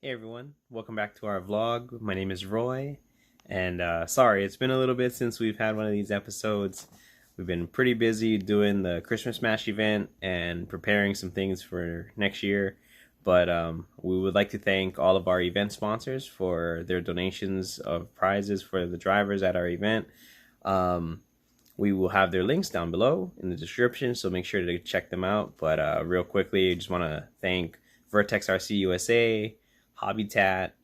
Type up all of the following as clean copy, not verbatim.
Hey everyone, welcome back to our vlog. My name is Roy, and sorry, it's been a little bit since we've had one of these episodes. We've been pretty busy doing the Christmas Mash event and preparing some things for next year, but we would like to thank all of our event sponsors for their donations of prizes for the drivers at our event. We will have their links down below in the description, so make sure to check them out. But real quickly, I just want to thank Vertex RC USA, Habitat,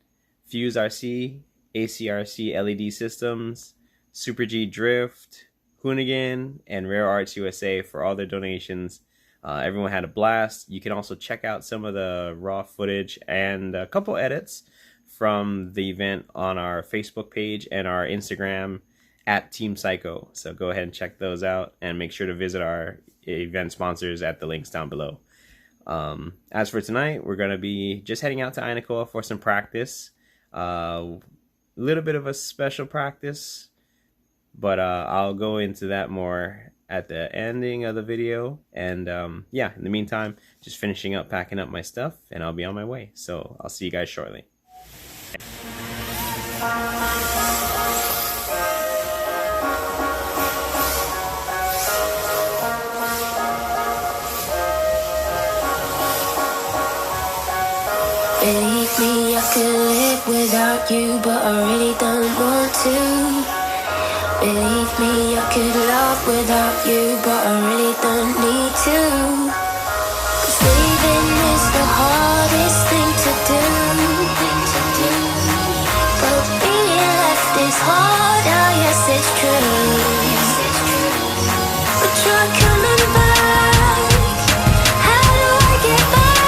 Fuse RC, ACRC LED Systems, Super G Drift, Hoonigan, and Rare Arts USA for all their donations. Everyone had a blast. You can also check out some of the raw footage and a couple edits from the event on our Facebook page and our Instagram at Team Saiko. So go ahead and check those out and make sure to visit our event sponsors at the links down below. As for tonight, we're going to be just heading out to Inacoa for some practice. A little bit of a special practice, but I'll go into that more at the ending of the video. And yeah, in the meantime, just finishing up packing up my stuff and I'll be on my way. So I'll see you guys shortly. Believe me, I could live without you, but I really don't want to. Believe me, I could love without you, but I really don't need to. 'Cause leaving is the hardest thing to do. But being left is hard, oh yes it's true. But try coming back. How do I get back?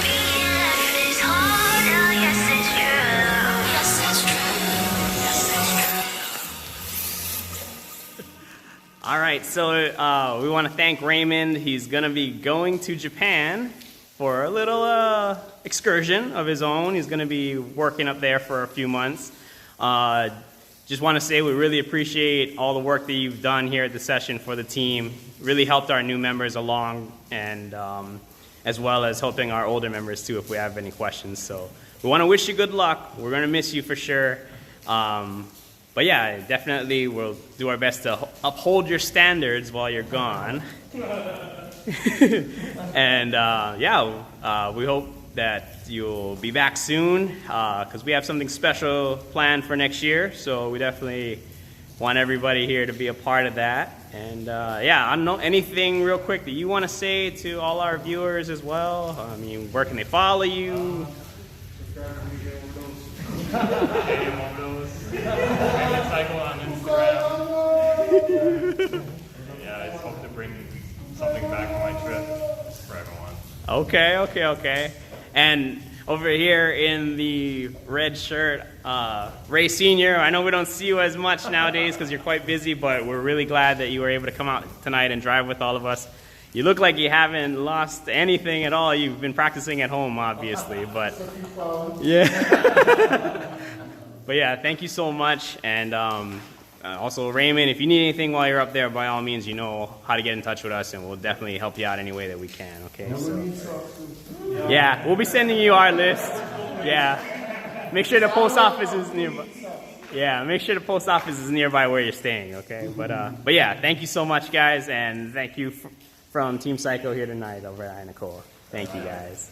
Being right, so we want to thank Raymond. He's going to be going to Japan for a little excursion of his own. He's going to be working up there for a few months. Just want to say we really appreciate all the work that you've done here at the session for the team. Really helped our new members along, and as well as helping our older members too if we have any questions. So we want to wish you good luck. We're going to miss you for sure. But yeah, definitely we'll do our best to uphold your standards while you're gone. And we hope that you'll be back soon because we have something special planned for next year. So we definitely want everybody here to be a part of that. And I don't know, anything real quick that you want to say to all our viewers as well? I mean, where can they follow you? Saiko on Instagram. Yeah, I just hope to bring something back from my trip for everyone. Okay. And over here in the red shirt, Ray Sr., I know we don't see you as much nowadays because you're quite busy, but we're really glad that you were able to come out tonight and drive with all of us. You look like you haven't lost anything at all. You've been practicing at home, obviously, but yeah. But yeah, thank you so much. And also, Raymond, if you need anything while you're up there, by all means, you know how to get in touch with us, and we'll definitely help you out any way that we can, okay? So, yeah, we'll be sending you our list. Yeah. Make sure the post office is nearby. Yeah, make sure the post office is nearby where you're staying, okay? But yeah, thank you so much, guys, and thank you from Team Saiko here tonight over at Nicole. Thank you, guys.